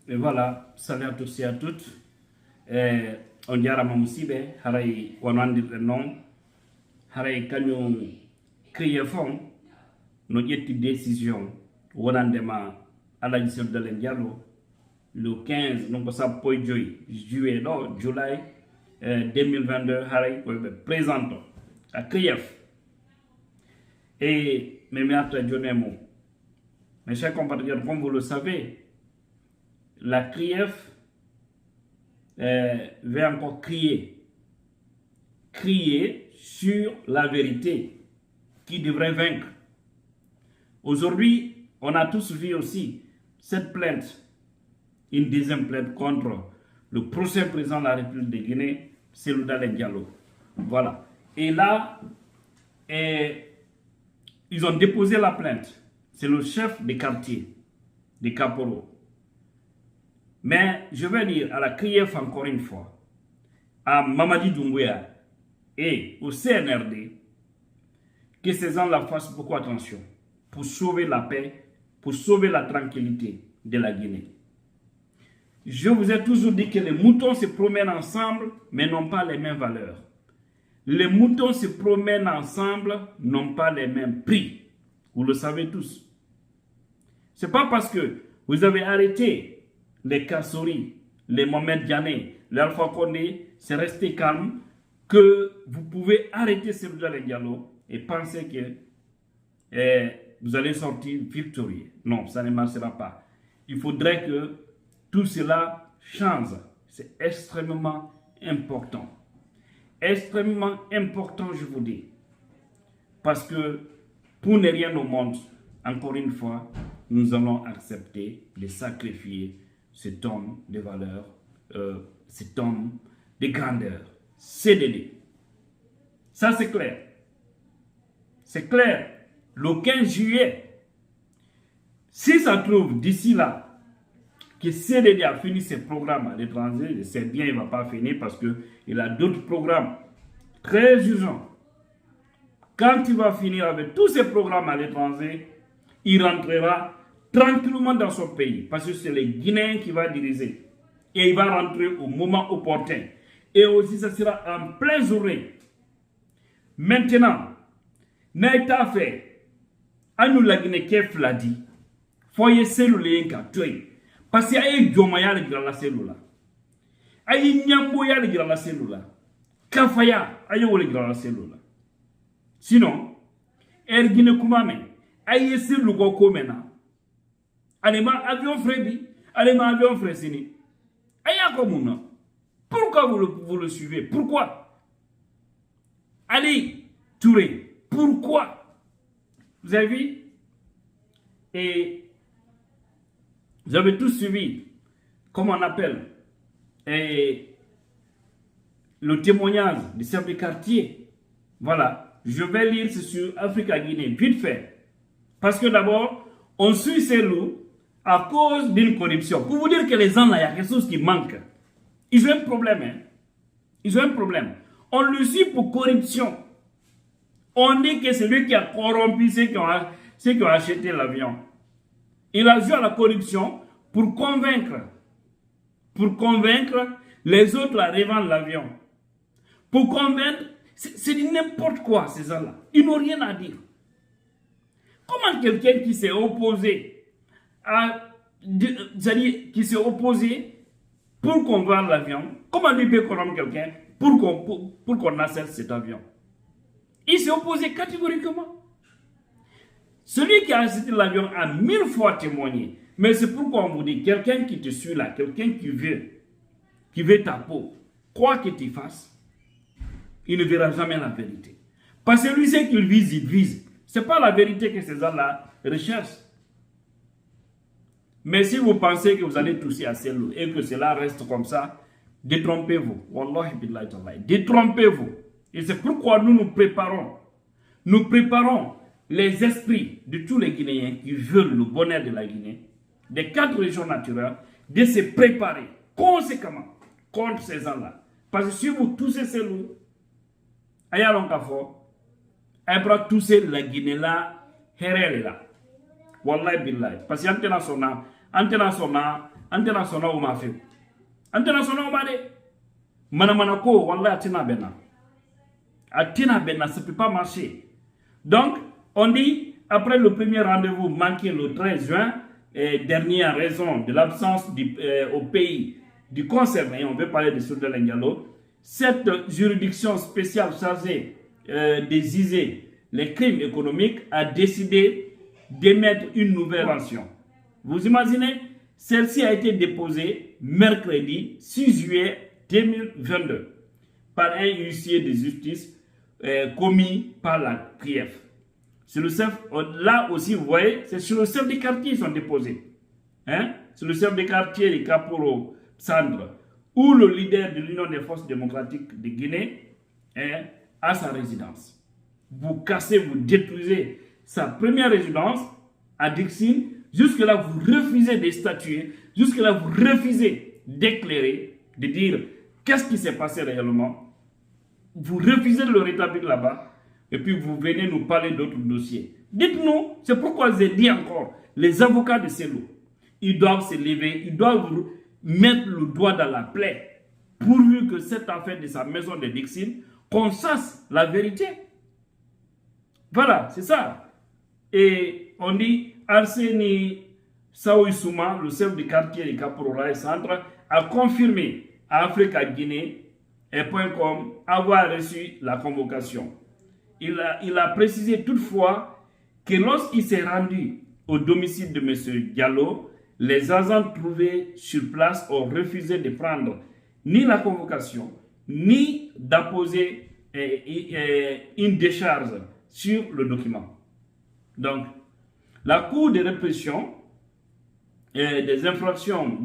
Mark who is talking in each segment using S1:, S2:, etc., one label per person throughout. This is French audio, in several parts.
S1: Et voilà, salut à tous et à toutes. On dirait Mamoussibe, Haray Wanandi le nom, Haray Kanyon crié fond, nos décision, Wanandema à la mission de l'Indialo, le 15, donc ça peut juillet, non, juillet 2022, Haray présente à Krief. Et mes chers compatriotes, comme vous le savez, la CRIEF va encore crier sur la vérité qui devrait vaincre. Aujourd'hui, on a tous vu aussi cette plainte, une deuxième plainte contre le prochain président de la République de Guinée, Cellou Dalein Diallo. Voilà. Et là, ils ont déposé la plainte. C'est le chef des quartiers, des caporaux. Mais je vais dire à la CRIEF encore une fois, à Mamadi Doumbouya et au CNRD, que ces gens-là fassent beaucoup attention pour sauver la paix, pour sauver la tranquillité de la Guinée. Je vous ai toujours dit que les moutons se promènent ensemble, mais n'ont pas les mêmes valeurs. Les moutons se promènent ensemble, n'ont pas les mêmes prix. Vous le savez tous. Ce n'est pas parce que vous avez arrêté les Kassori, les Mohamed Diané, les Alpha Condé, c'est resté calme, que vous pouvez arrêter Cellou Dalein Diallo et penser que vous allez sortir victorieux. Non, ça ne marchera pas. Il faudrait que tout cela change. C'est extrêmement important. Extrêmement important, je vous dis. Parce que pour ne rien au monde, encore une fois, nous allons accepter de sacrifier cet homme de valeur, cet homme de grandeur, CDD. Ça, c'est clair. C'est clair. Le 15 juillet, si ça trouve d'ici là que CDD a fini ses programmes à l'étranger, je sais bien il ne va pas finir parce qu'il a d'autres programmes très urgents. Quand il va finir avec tous ses programmes à l'étranger, il rentrera tranquillement dans son pays, parce que c'est les Guinéens qui va diriger. Et il va rentrer au moment opportun. Et aussi, ça sera en pleine journée. Maintenant, n'a fait, à nous la Guinée qui est fladi, foyer cellulaire qui a tué. Parce qu'il y a un Jomaya qui a la cellule. Il y a un Nyamboya qui a la cellule. Kafaya, il y a la cellule. Sinon, il y a Guinée Koumame, il y a cellule qui maintenant. Allez, avion Freddy, allez, avion Fresini. Aya comme pourquoi vous le suivez? Pourquoi? Allez, Touré, pourquoi? Vous avez vu? Et vous avez tous suivi, comment on appelle, et le témoignage du chef de quartier. Voilà, je vais lire ce sur Africa Guinée, vite fait. Parce que d'abord, on suit ces loups à cause d'une corruption. Pour vous dire que les gens là, il y a quelque chose qui manque. Ils ont un problème. Hein? Ils ont un problème. On le suit pour corruption. On dit que c'est lui qui a corrompu ceux qui ont acheté l'avion. Il a joué à la corruption pour convaincre les autres à revendre l'avion. Pour convaincre, c'est n'importe quoi ces gens-là. Ils n'ont rien à dire. Comment quelqu'un qui s'est opposé qui s'est opposé pour qu'on vende l'avion, comment lui peut corrompre quelqu'un pour qu'on achète cet avion? Il s'est opposé catégoriquement. Celui qui a acheté l'avion a 1000 fois témoigné. Mais c'est pourquoi on vous dit, quelqu'un qui te suit là, quelqu'un qui veut ta peau, quoi que tu fasses, il ne verra jamais la vérité. Parce que lui, c'est qu'il vise, il vise. Ce n'est pas la vérité que ces gens-là recherchent. Mais si vous pensez que vous allez tousser à celle et que cela reste comme ça, détrompez-vous. Wallahi billahi tallahi. Détrompez-vous. Et c'est pourquoi nous préparons. Nous préparons les esprits de tous les Guinéens qui veulent le bonheur de la Guinée, des 4 régions naturelles, de se préparer conséquemment contre ces gens-là. Parce que si vous toussez ces loups, ayalon kafo, ayabra tousser la Guinée là, herelle là. Wallahi billahi. Parce que antena sona international au mafia. International au made. Manamanako, wallah, atina benna. Atina benna, ça ne peut pas marcher. Donc, on dit, après le premier rendez-vous manqué le 13 juin, dernier en raison de l'absence au pays du concerné, on veut parler de Soudan Diallo, cette juridiction spéciale chargée des ISE, les crimes économiques, a décidé d'émettre une nouvelle sanction. Vous imaginez, celle-ci a été déposée mercredi 6 juillet 2022 par un huissier de justice commis par la CRIEF. C'est le chef, là aussi, vous voyez, c'est sur le chef des quartiers qu'ils sont déposés. Hein? C'est le chef des quartiers, les Kaporo Sandre, où le leader de l'Union des forces démocratiques de Guinée a sa résidence. Vous cassez, vous détruisez sa première résidence à Dixine. Jusque-là, vous refusez de statuer. Jusque-là, vous refusez d'éclairer, de dire qu'est-ce qui s'est passé réellement. Vous refusez de le rétablir là-bas. Et puis, vous venez nous parler d'autres dossiers. Dites-nous, c'est pourquoi j'ai dit encore, les avocats de Cellou, ils doivent se lever, ils doivent mettre le doigt dans la plaie, pourvu que cette affaire de sa maison de Dixine, qu'on sache la vérité. Voilà, c'est ça. Et on dit, Arseni Saouissouma, le chef du quartier de Kapororaï Centre, a confirmé à Africa Guinée.com avoir reçu la convocation. Il a précisé toutefois que lorsqu'il s'est rendu au domicile de M. Diallo, les agents trouvés sur place ont refusé de prendre ni la convocation, ni d'apposer une décharge sur le document. Donc, la Cour de répression des infractions,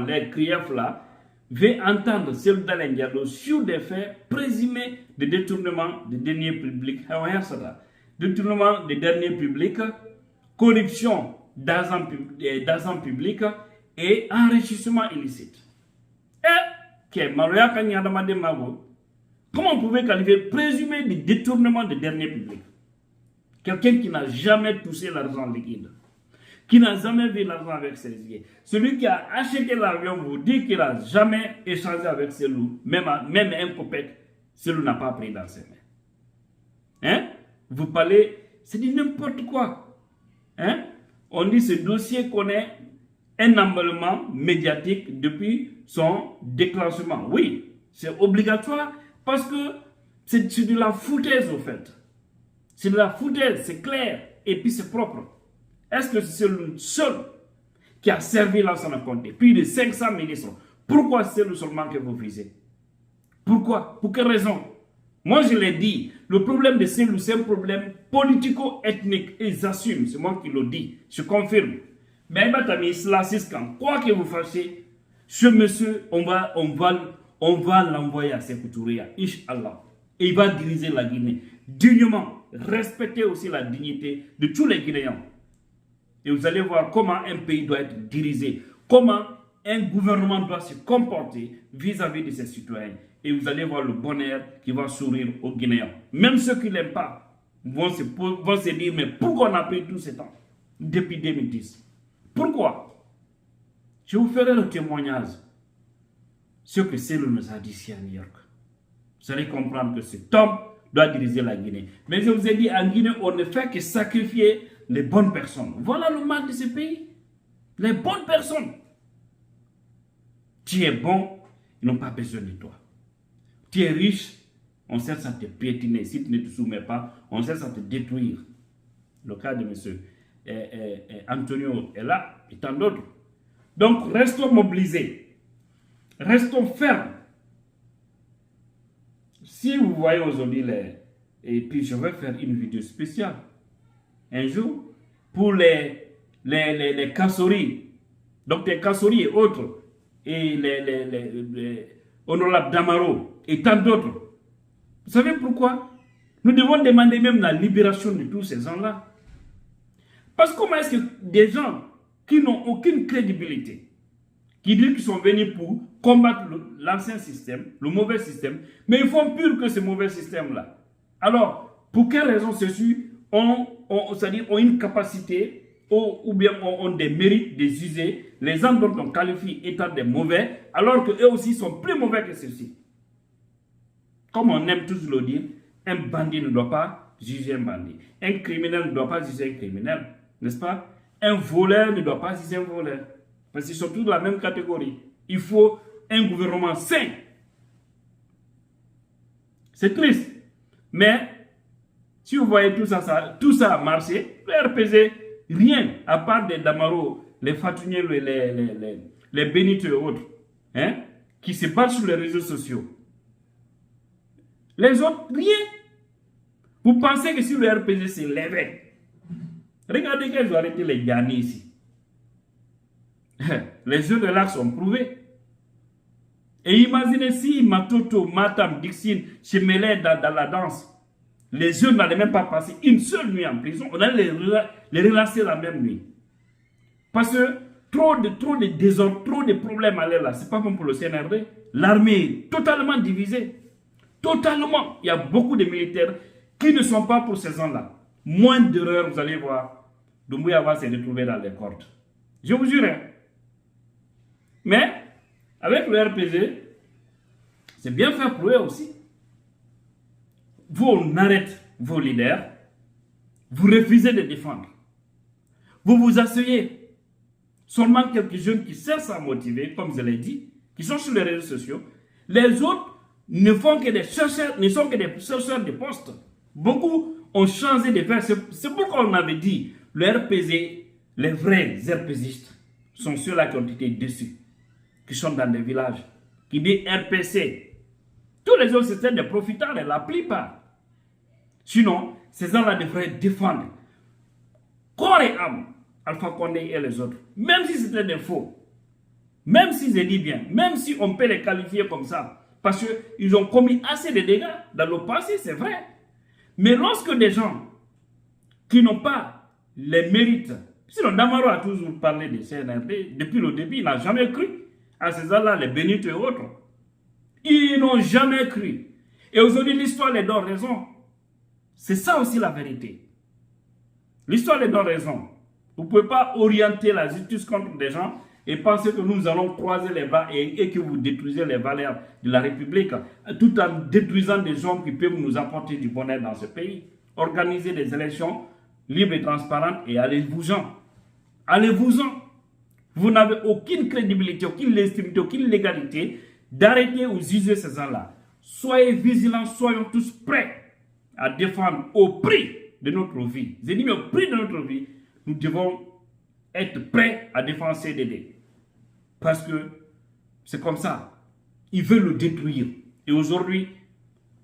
S1: les CRIEF là, veut entendre Cellou Dalein Diallo sur des faits présumés de détournement de deniers publics, détournement de deniers publics, corruption d'argent public et enrichissement illicite. Comment on pouvait qualifier présumé de détournement de deniers publics? Quelqu'un qui n'a jamais touché l'argent liquide, qui n'a jamais vu l'argent avec ses yeux. Celui qui a acheté l'avion vous dit qu'il n'a jamais échangé avec Cellou, même un copec, Cellou n'a pas pris dans ses mains. Hein? Vous parlez, c'est dit n'importe quoi. Hein? On dit ce dossier connaît un emballement médiatique depuis son déclenchement. Oui, c'est obligatoire parce que c'est de la foutaise au fait. C'est de la foutaise, c'est clair et puis c'est propre. Est-ce que c'est le seul qui a servi l'ensemble compté? Plus de 500 ministres. Pourquoi c'est le seulement que vous visez? Pourquoi? Pour quelle raison? Moi, je l'ai dit, le problème de Cellou, c'est un problème politico-ethnique. Et j'assume, c'est moi qui le dis, je confirme. Mais quoi que vous fassiez, ce monsieur, on va l'envoyer à Sékou-Touré, Inch'Allah. Et il va diriger la Guinée dignement. Respecter aussi la dignité de tous les Guinéens. Et vous allez voir comment un pays doit être dirigé, comment un gouvernement doit se comporter vis-à-vis de ses citoyens. Et vous allez voir le bonheur qui va sourire aux Guinéens. Même ceux qui ne l'aiment pas vont se dire, mais pourquoi on a pris tout ce temps depuis 2010? Pourquoi? Je vous ferai le témoignage. Ce que Cellou nous a dit ici à New York. Vous allez comprendre que cet homme doit diriger la Guinée. Mais je vous ai dit, en Guinée, on ne fait que sacrifier les bonnes personnes. Voilà le mal de ce pays. Les bonnes personnes. Tu es bon, ils n'ont pas besoin de toi. Tu es riche, on cherche à te piétiner. Si tu ne te soumets pas, on cherche à te détruire. Le cas de M. Antonio est là, et tant d'autres. Donc, restons mobilisés. Restons fermes. Si vous voyez aujourd'hui et puis je vais faire une vidéo spéciale un jour pour les Kassori, Dr Kassori et autres, et les honorables Damaro et tant d'autres. Vous savez pourquoi? Nous devons demander même la libération de tous ces gens-là. Parce que comment est-ce que des gens qui n'ont aucune crédibilité, qui disent qu'ils sont venus pour combattre l'ancien système, le mauvais système, mais ils font pire que ce mauvais système-là. Alors, pour quelle raison ceux-ci ont une capacité ou bien ont des mérites des usés, les gens dont on qualifie étant des mauvais, alors qu'eux aussi sont plus mauvais que ceux-ci. Comme on aime tous le dire, un bandit ne doit pas juger un bandit. Un criminel ne doit pas juger un criminel, n'est-ce pas? Un voleur ne doit pas juger un voleur. Parce qu'ils sont tous de la même catégorie. Il faut un gouvernement sain. C'est triste. Mais, si vous voyez tout ça a marché, le RPG, rien, à part des Damaro, les Fatuniers, les Benito et autres, hein, qui se battent sur les réseaux sociaux. Les autres, rien. Vous pensez que si le RPG s'est levé, regardez qu'ils ont arrêté les Ghanis ici. Les jeux de l'art sont prouvés. Et imaginez si Matoto, Matam, Dixine, Chemele dans la danse, les jeunes n'allaient même pas passer une seule nuit en prison, on allait les relancer la même nuit. Parce que trop de désordre, trop de problèmes allaient là. C'est pas comme pour le CNRD. L'armée est totalement divisée. Totalement. Il y a beaucoup de militaires qui ne sont pas pour ces gens-là. Moins d'erreurs, vous allez voir. Doumbouya va se retrouver dans les cordes. Je vous jure. Mais, avec le RPG, c'est bien fait pour eux aussi. Vous, on arrête vos leaders. Vous refusez de défendre. Vous vous asseyez. Seulement quelques jeunes qui cherchent à motiver, comme je l'ai dit, qui sont sur les réseaux sociaux. Les autres ne font que des chercheurs, ne sont que des chercheurs de postes. Beaucoup ont changé de faire. C'est pourquoi on avait dit, le RPG, les vrais RPGistes, sont ceux-là qui ont été déçus, qui sont dans des villages, qui disent RPC. Tous les autres, c'était des profiteurs, la plupart. Sinon, ces gens-là devraient défendre corps et âme Alpha Condé et les autres. Même si c'était des faux, même s'ils dit bien, même si on peut les qualifier comme ça, parce qu'ils ont commis assez de dégâts dans le passé, c'est vrai. Mais lorsque des gens qui n'ont pas les mérites, sinon Damaro a toujours parlé de CNRD, depuis le début, il n'a jamais cru à ces gens-là, les Benito et autres. Ils n'ont jamais cru. Et aujourd'hui, l'histoire les donne raison. C'est ça aussi la vérité. L'histoire les donne raison. Vous ne pouvez pas orienter la justice contre des gens et penser que nous allons croiser les bras et que vous détruisez les valeurs de la République tout en détruisant des hommes qui peuvent nous apporter du bonheur dans ce pays. Organisez des élections libres et transparentes et allez-vous-en. Allez-vous-en. Vous n'avez aucune crédibilité, aucune légitimité, aucune légalité d'arrêter ou juger ces gens-là. Soyez vigilants, soyons tous prêts à défendre au prix de notre vie. J'ai dit, mais au prix de notre vie, nous devons être prêts à défendre CDD. Parce que c'est comme ça. Ils veulent le détruire. Et aujourd'hui,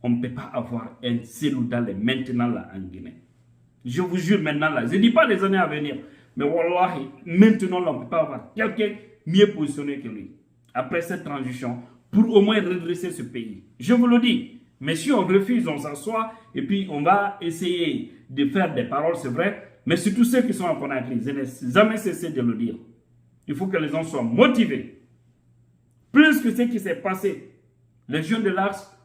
S1: on ne peut pas avoir un Sénoudal maintenant là en Guinée. Je vous jure maintenant là, je ne dis pas les années à venir, mais wallahi, maintenant là, on ne peut pas avoir quelqu'un mieux positionné que lui. Après cette transition, pour au moins redresser ce pays. Je vous le dis. Mais si on refuse, on s'assoit et puis on va essayer de faire des paroles, c'est vrai. Mais surtout ceux qui sont en Conakry, je n'ai jamais cessé de le dire. Il faut que les gens soient motivés. Plus que ce qui s'est passé. Les jeunes de l'Ars,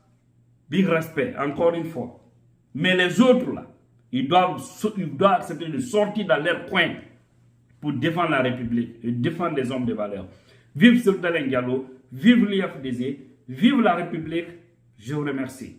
S1: big respect, encore une fois. Mais les autres là, ils doivent accepter de sortir dans leur coin pour défendre la République et défendre les hommes de valeur. Vive Sultan Diallo, vive l'IFDZ, vive la République. Je vous remercie.